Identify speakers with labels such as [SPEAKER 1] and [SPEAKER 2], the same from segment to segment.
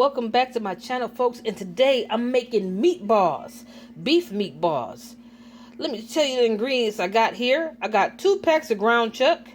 [SPEAKER 1] welcome back to my channel, folks. And today I'm making meatballs, beef meatballs. Let me tell you the ingredients I got here. I got 2 packs of ground chuck.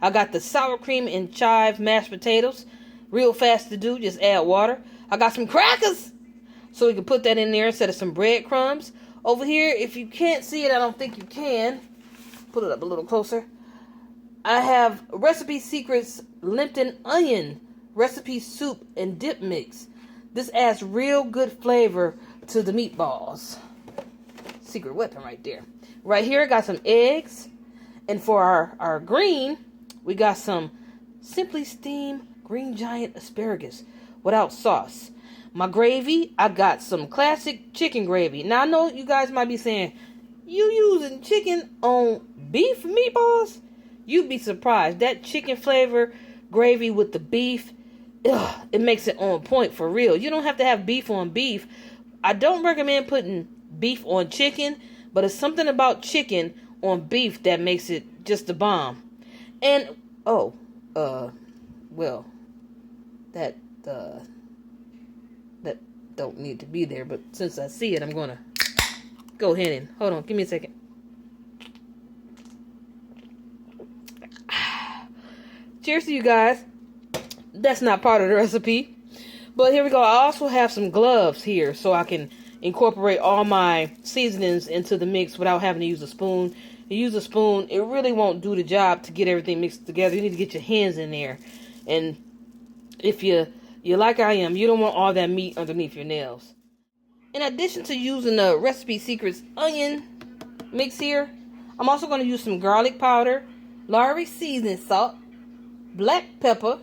[SPEAKER 1] I got the sour cream and chive mashed potatoes, real fast to do, just add water. I got some crackers, so we can put that in there instead of some breadcrumbs. Over here, if you can't see it, I don't think you can. Put it up a little closer. I have Recipe Secrets Lipton Onion recipe soup and dip mix. This adds real good flavor to the meatballs. Secret weapon right there. Right here, I got some eggs. And for our green, we got some Simply Steamed Green Giant Asparagus without sauce. My gravy, I got some classic chicken gravy. Now, I know you guys might be saying, you using chicken on beef meatballs? You'd be surprised. That chicken flavor gravy with the beef, it makes it on point for real. You don't have to have beef on beef. I don't recommend putting beef on chicken, but it's something about chicken on beef that makes it just the bomb. And well, that don't need to be there, but since I see it, I'm gonna go ahead and hold on. Give me a second. Cheers to you guys. That's not part of the recipe, but here we go. I also have some gloves here so I can incorporate all my seasonings into the mix without having to use a spoon. You use a spoon, it really won't do the job to get everything mixed together. You need to get your hands in there. And if you're like I am, you don't want all that meat underneath your nails. In addition to using the Recipe Secrets onion mix here, I'm also going to use some garlic powder, Lowry seasoning salt, black pepper,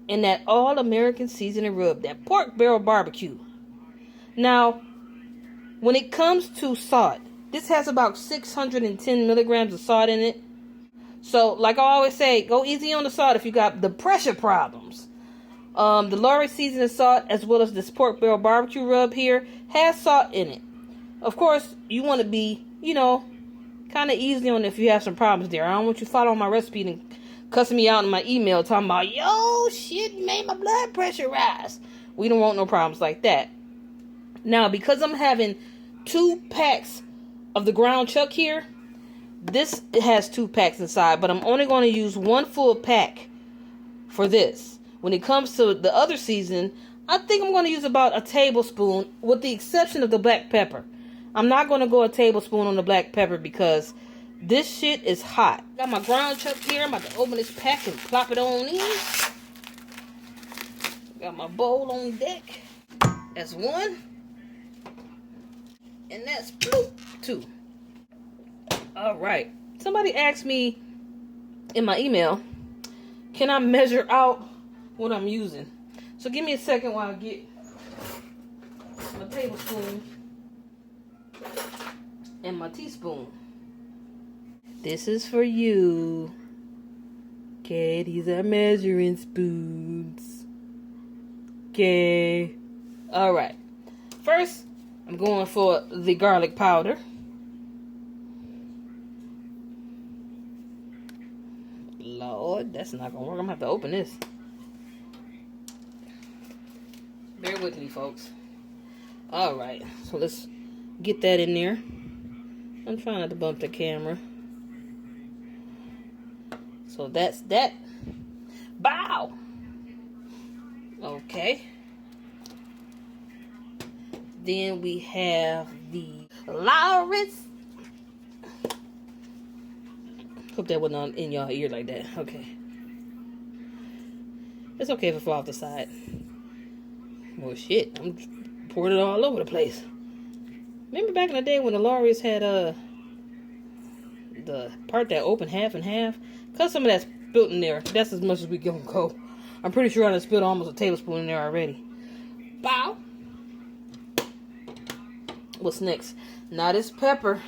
[SPEAKER 1] and that all-American seasoning rub, that pork barrel barbecue. Now, when it comes to salt, this has about 610 milligrams of salt in it. So, like I always say, go easy on the salt if you got the pressure problems. The Lowry seasoning salt, as well as this pork barrel barbecue rub here, has salt in it. Of course, you want to be, kind of easy on it if you have some problems there. I don't want you following my recipe and cussing me out in my email talking about, yo, shit made my blood pressure rise. We don't want no problems like that. Now, because I'm having 2 packs of the ground chuck here, this has 2 packs inside, but I'm only going to use 1 full pack for this. When it comes to the other season, I think I'm going to use about a tablespoon, with the exception of the black pepper. I'm not going to go a tablespoon on the black pepper because this shit is hot. Got my ground chuck here. I'm about to open this pack and plop it on in. Got my bowl on deck. That's 1. And that's 2. Alright. Somebody asked me in my email, can I measure out what I'm using? So give me a second while I get my tablespoon and my teaspoon. This is for you. Okay, these are measuring spoons. Okay. Alright. First, I'm going for the garlic powder. Lord, that's not going to work. I'm going to have to open this. Bear with me, folks. Alright, so let's get that in there. I'm trying not to bump the camera. So that's that. Bow! Okay. Then we have the Lowry's. Hope that wasn't on in y'all ear like that. Okay. It's okay if it fall off the side. Well, shit. I'm pouring it all over the place. Remember back in the day when the Lowry's had the part that opened half and half? Cut some of that spilt in there. That's as much as we gonna go. I'm pretty sure I done spilled almost a tablespoon in there already. Bow. What's next? Now this pepper.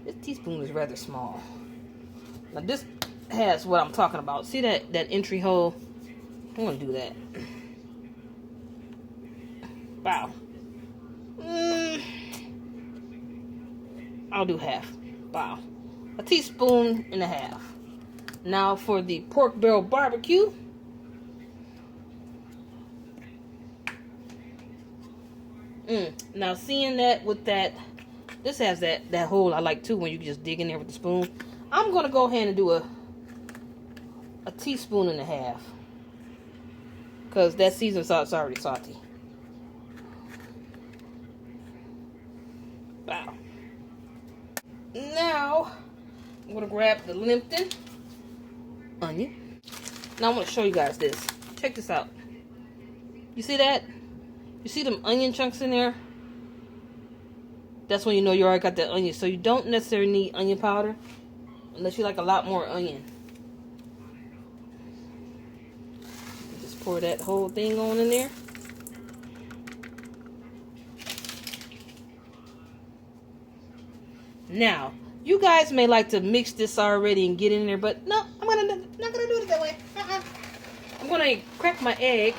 [SPEAKER 1] This teaspoon is rather small. Now this has what I'm talking about. See that entry hole? I'm gonna do that. Wow. I'll do half. Wow. A teaspoon and a half. Now for the pork barrel barbecue, Now seeing that with that, this has that hole I like too when you just dig in there with the spoon. I'm gonna go ahead and do a teaspoon and a half, because that seasoned salt's already salty. Wow. Now I'm gonna grab the Lipton onion. Now I'm gonna show you guys this. Check this out. You see that? You see them onion chunks in there? That's when you know you already got that onion. So you don't necessarily need onion powder unless you like a lot more onion. Just pour that whole thing on in there. Now, you guys may like to mix this already and get in there, but no, I'm not gonna do it that way. I'm gonna crack my egg.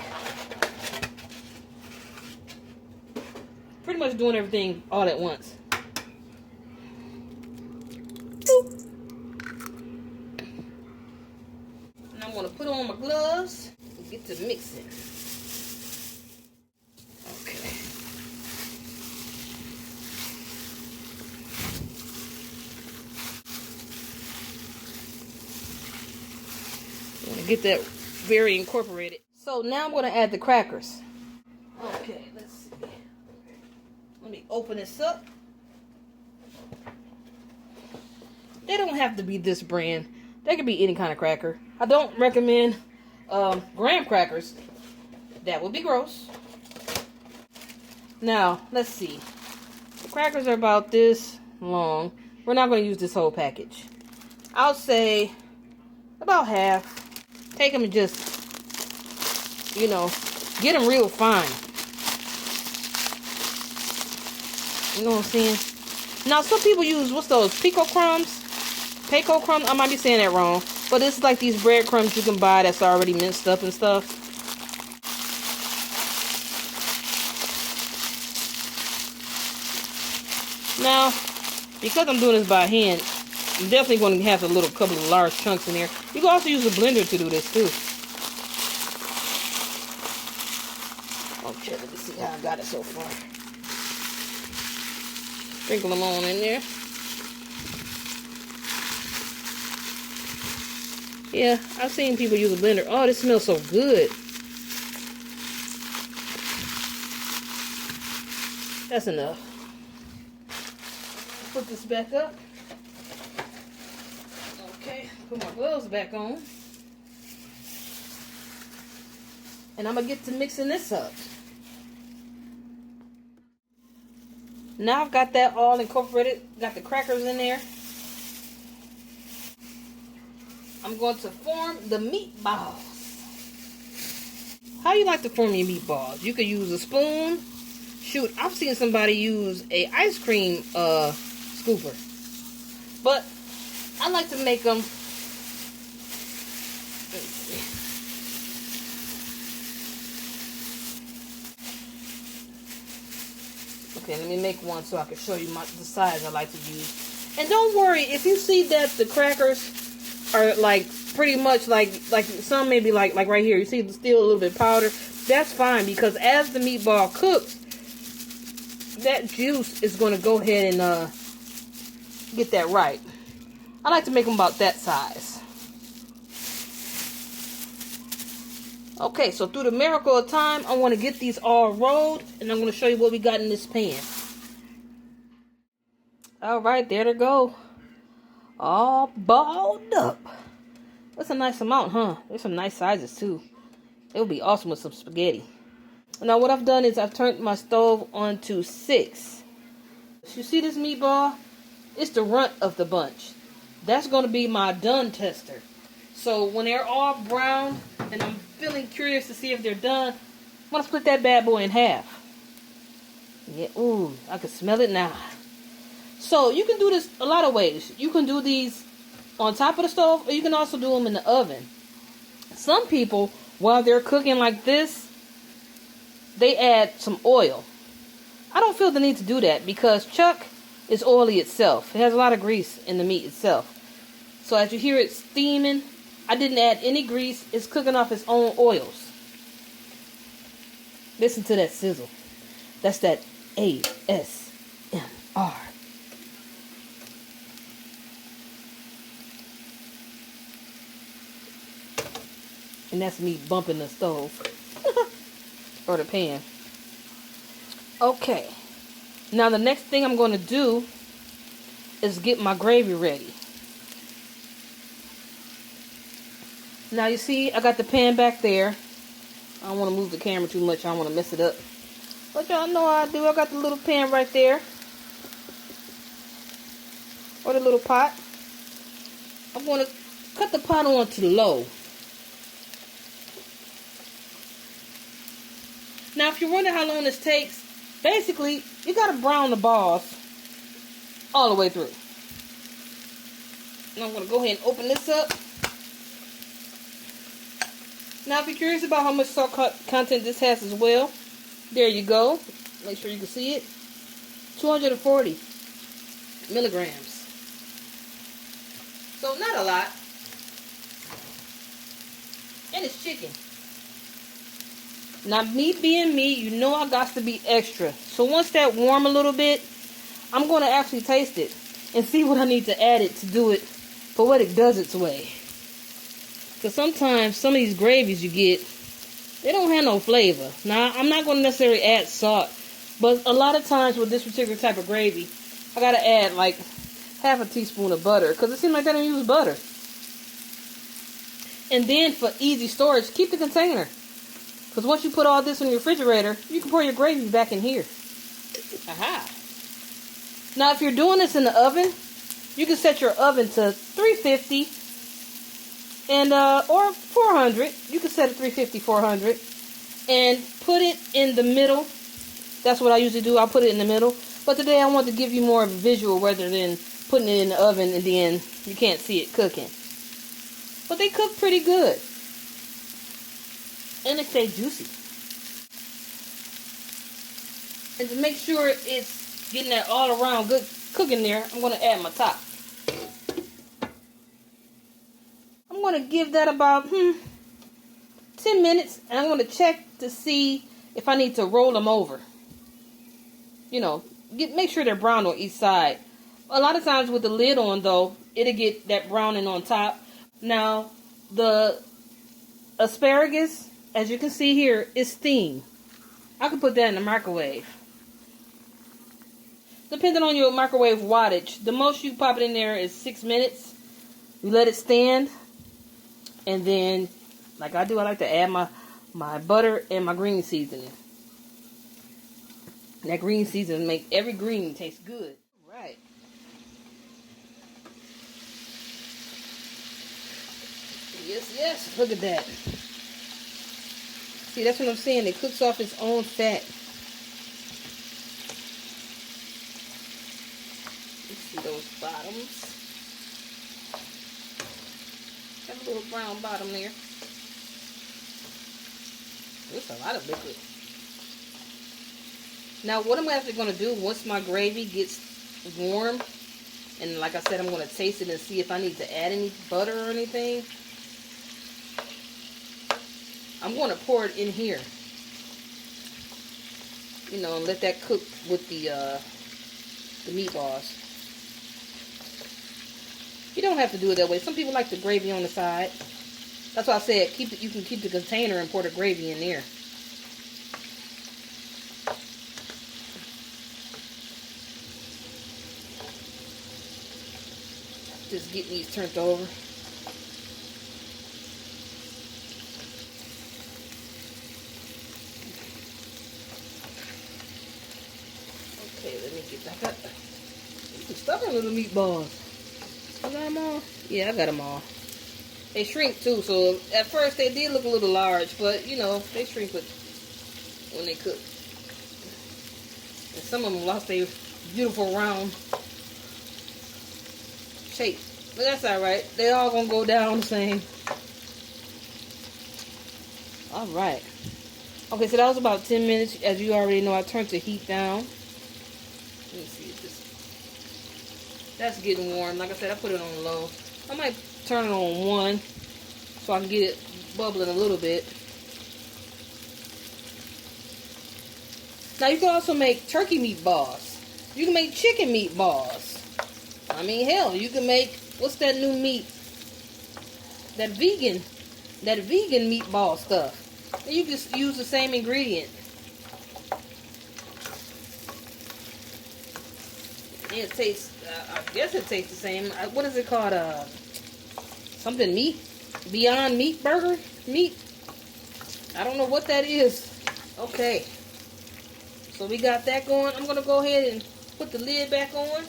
[SPEAKER 1] Pretty much doing everything all at once. Boop. And I'm gonna put on my gloves and get to mixing. Okay. I'm gonna get that very incorporated. So now I'm gonna add the crackers. Okay, let's see. Let me open this up. They don't have to be this brand. They can be any kind of cracker. I don't recommend graham crackers. That would be gross. Now, let's see. The crackers are about this long. We're not going to use this whole package. I'll say about half. Take them and just, you know, get them real fine. You know what I'm saying? Now, some people use, what's those, pico crumbs? Pico crumbs? I might be saying that wrong. But it's like these breadcrumbs you can buy that's already minced up and stuff. Now, because I'm doing this by hand, I'm definitely going to have a couple of large chunks in there. You can also use a blender to do this too. Okay, let me see how I got it so far. Sprinkle them on in there. Yeah, I've seen people use a blender. Oh, this smells so good. That's enough. Put this back up. Okay, put my gloves back on. And I'm going to get to mixing this up. Now I've got that all incorporated. Got the crackers in there. I'm going to form the meatballs. How you like to form your meatballs? You could use a spoon. Shoot, I've seen somebody use a ice cream scooper. But I like to make them. Let's see. Okay, let me make one so I can show you the size I like to use. And don't worry if you see that the crackers are like pretty much like some maybe like right here. You see still a little bit powder. That's fine, because as the meatball cooks, that juice is going to go ahead and get that right. I like to make them about that size. Okay, so through the miracle of time, I want to get these all rolled, and I'm going to show you what we got in this pan. All right, there they go. All balled up. That's a nice amount, huh? There's some nice sizes, too. It would be awesome with some spaghetti. Now, what I've done is I've turned my stove on to 6. You see this meatball? It's the runt of the bunch. That's going to be my done tester. So when they're all brown and I'm feeling curious to see if they're done, I'm going to split that bad boy in half. Yeah, ooh, I can smell it now. So you can do this a lot of ways. You can do these on top of the stove, or you can also do them in the oven. Some people, while they're cooking like this, they add some oil. I don't feel the need to do that because chuck is oily itself. It has a lot of grease in the meat itself. So as you hear it steaming, I didn't add any grease. It's cooking off its own oils. Listen to that sizzle. That's that ASMR. And that's me bumping the stove. Or the pan. Okay. Now the next thing I'm going to do is get my gravy ready. Now you see, I got the pan back there. I don't want to move the camera too much. I don't want to mess it up. But y'all know how I do. I got the little pan right there. Or the little pot. I'm going to cut the pot on to low. Now if you're wondering how long this takes, basically, you got to brown the balls all the way through. And I'm going to go ahead and open this up. Now, if you're curious about how much salt content this has as well, there you go. Make sure you can see it. 240 milligrams. So, not a lot. And it's chicken. Now, meat being meat, you know I got to be extra. So, once that warm a little bit, I'm going to actually taste it and see what I need to add it to do it PoeticDoesIt's way. Because sometimes some of these gravies you get, they don't have no flavor. Now, I'm not going to necessarily add salt. But a lot of times with this particular type of gravy, I got to add like half a teaspoon of butter. Because it seems like I don't use butter. And then for easy storage, keep the container. Because once you put all this in your refrigerator, you can pour your gravy back in here. Aha. Now, if you're doing this in the oven, you can set your oven to 350 and or 400. You can set it 350, 400, and put it in the middle. That's what I usually do. I'll put it in the middle. But today I want to give you more of a visual rather than putting it in the oven and then you can't see it cooking. But they cook pretty good. And they stay juicy. And to make sure it's getting that all around good cooking there, I'm going to add my top. I'm going to give that about 10 minutes. And I'm going to check to see if I need to roll them over. You know, make sure they're brown on each side. A lot of times with the lid on though, it'll get that browning on top. Now, the asparagus, as you can see here, is steamed. I can put that in the microwave. Depending on your microwave wattage, the most you pop it in there is 6 minutes. You let it stand. And then, like I do, I like to add my butter and my green seasoning. That green seasoning make every green taste good. Right. Yes, yes. Look at that. See, that's what I'm saying. It cooks off its own fat. Let's see those bottoms. Have a little brown bottom there. There's a lot of liquid. Now, what I'm actually going to do once my gravy gets warm, and like I said, I'm going to taste it and see if I need to add any butter or anything. I'm going to pour it in here. You know, and let that cook with the meatballs. You don't have to do it that way. Some people like the gravy on the side. That's why I said you can keep the container and pour the gravy in there. Just getting these turned over. Okay, let me get back up. You stubborn little meatballs. I got them all? Yeah, I got them all. They shrink too, so at first they did look a little large, but you know, they shrink when they cook. And some of them lost their beautiful round shape. But that's alright. They all gonna go down the same. Alright. Okay, so that was about 10 minutes. As you already know, I turned the heat down. Let me see if this... That's getting warm. Like I said, I put it on low. I might turn it on 1 so I can get it bubbling a little bit. Now you can also make turkey meatballs. You can make chicken meatballs. I mean, hell, you can make, what's that new meat? That vegan meatball stuff. And you just use the same ingredient. It tastes, I guess it tastes the same. What is it called? Something meat? Beyond Meat Burger? Meat? I don't know what that is. Okay. So we got that going. I'm going to go ahead and put the lid back on.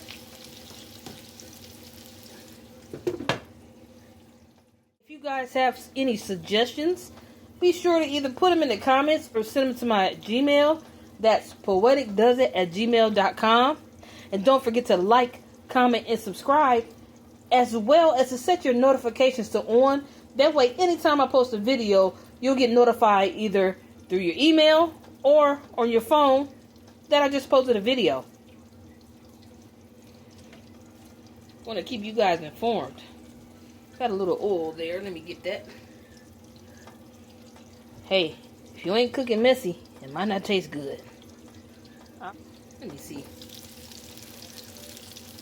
[SPEAKER 1] If you guys have any suggestions, be sure to either put them in the comments or send them to my Gmail. That's PoeticDoesIt@gmail.com. And don't forget to like, comment, and subscribe, as well as to set your notifications to on. That way, anytime I post a video, you'll get notified either through your email or on your phone that I just posted a video. I want to keep you guys informed. Got a little oil there. Let me get that. Hey, if you ain't cooking messy, it might not taste good. Let me see.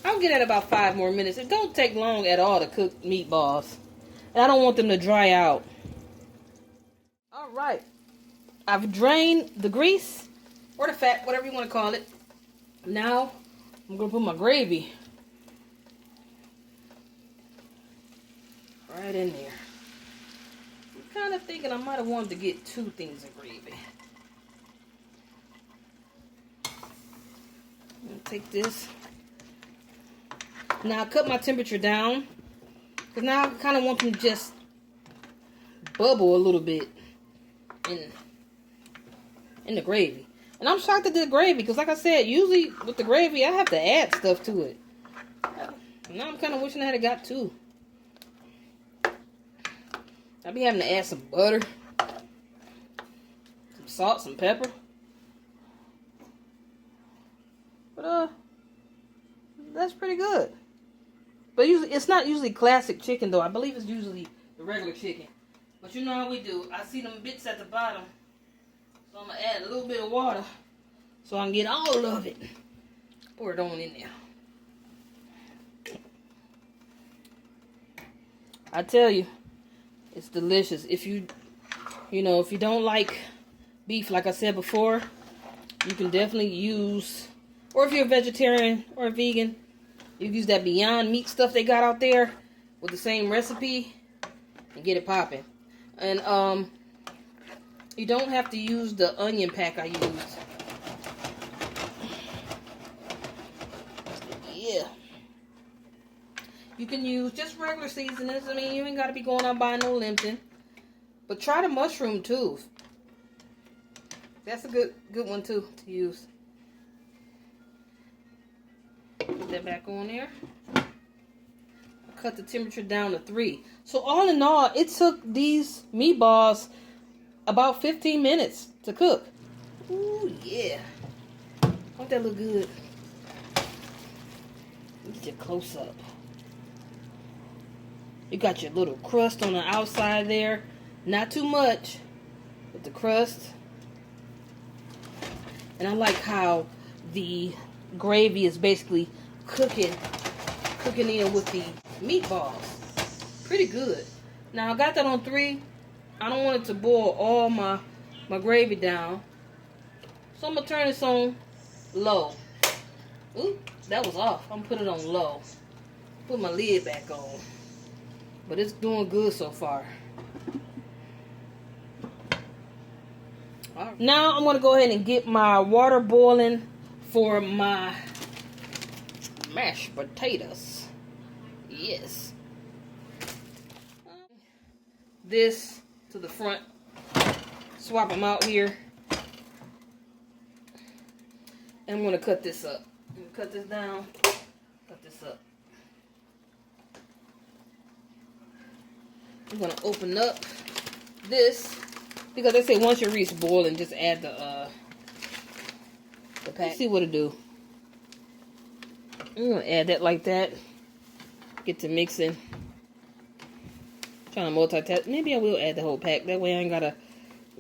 [SPEAKER 1] I'll get at about 5 more minutes. It don't take long at all to cook meatballs. And I don't want them to dry out. Alright. I've drained the grease, or the fat, whatever you want to call it. Now, I'm going to put my gravy right in there. I'm kind of thinking I might have wanted to get 2 things of gravy. I'm going to take this. Now I cut my temperature down, because now I kind of want them to just bubble a little bit in the gravy. And I'm shocked at the gravy, because like I said, usually with the gravy I have to add stuff to it. Now I'm kind of wishing I had got 2. I'll be having to add some butter, some salt, some pepper. But that's pretty good. But usually, it's not usually classic chicken, though. I believe it's usually the regular chicken. But you know how we do. I see them bits at the bottom. So I'm going to add a little bit of water so I can get all of it. Pour it on in there. I tell you, it's delicious. If you don't like beef, like I said before, you can definitely use, or if you're a vegetarian or a vegan, you can use that Beyond Meat stuff they got out there with the same recipe and get it popping. And you don't have to use the onion pack I used. Yeah. You can use just regular seasonings. I mean, you ain't got to be going out buying no Lipton. But try the mushroom too. That's a good one too to use. Put that back on there. Cut the temperature down to 3. So all in all, it took these meatballs about 15 minutes to cook. Ooh, yeah. Don't that look good? Get your close up. You got your little crust on the outside there. Not too much, but the crust. And I like how the gravy is basically cooking in with the meatballs. Pretty good. Now I got that on 3. I don't want it to boil all my gravy down, so I'm gonna turn this on low. Ooh, that was off. I'm gonna put it on low. Put my lid back on. But it's doing good so far. All right. Now I'm gonna go ahead and get my water boiling for my mashed potatoes. Yes. This to the front. Swap them out here. And I'm going to cut this up. I'm going to cut this down. Cut this up. I'm going to open up this. Because they say once you reach boiling, just add the pack. Let's see what it do. I'm going to add that like that. Get to mixing. Trying to multitask. Maybe I will add the whole pack. That way I ain't got to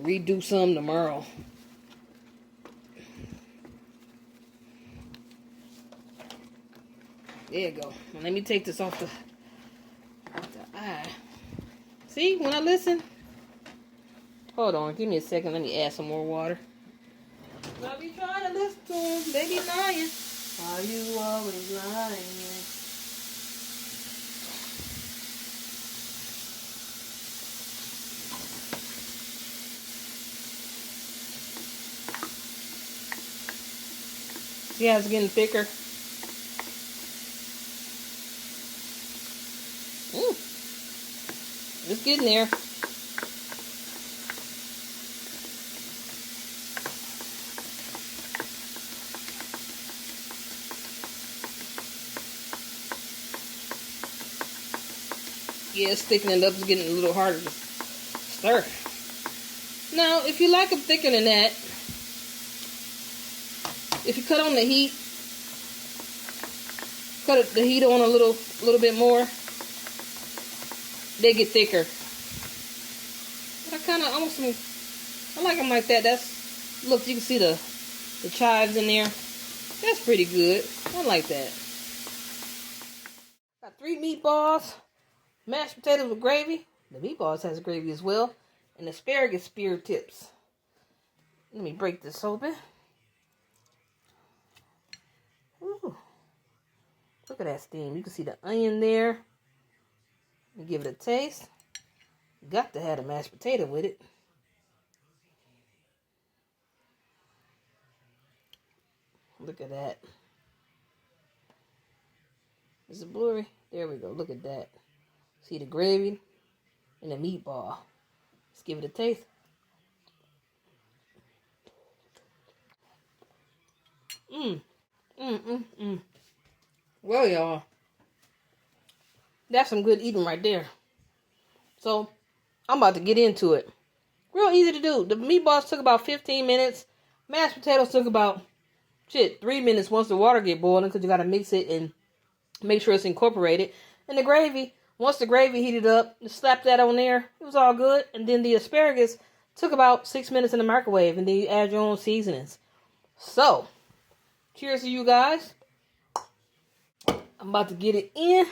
[SPEAKER 1] redo some tomorrow. There you go. Now let me take this off the eye. See, when I listen. Hold on, give me a second. Let me add some more water. I be trying to listen to them. They be lying. Are you always lying? See how it's getting thicker? It's getting there. Yeah, it's thickening up. It's getting a little harder to stir. Now, if you like them thicker than that, if you cut on the heat, cut the heat on a little bit more, they get thicker. But I kind of almost, I like them like that. That's, look, you can see the chives in there. That's pretty good. I like that. Got 3 meatballs, mashed potatoes with gravy. The meatballs has gravy as well, and asparagus spear tips. Let me break this open. Ooh. Look at that steam. You can see the onion there. Let me give it a taste. Got to have a mashed potato with it. Look at that. Is it blurry? There we go. Look at that. See the gravy and the meatball. Let's give it a taste. Well, y'all, that's some good eating right there. So, I'm about to get into it. Real easy to do. The meatballs took about 15 minutes. Mashed potatoes took about, 3 minutes once the water get boiling, because you got to mix it and make sure it's incorporated. And the gravy, once the gravy heated up, just slap that on there. It was all good. And then the asparagus took about 6 minutes in the microwave, and then you add your own seasonings. So, cheers to you guys. I'm about to get it in.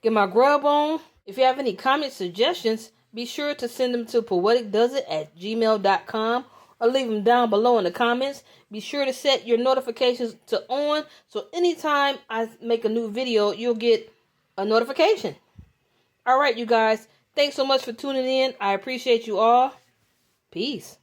[SPEAKER 1] Get my grub on. If you have any comments, suggestions, be sure to send them to PoeticDoesIt@gmail.com or leave them down below in the comments. Be sure to set your notifications to on, so anytime I make a new video, you'll get a notification. All right, you guys. Thanks so much for tuning in. I appreciate you all. Peace.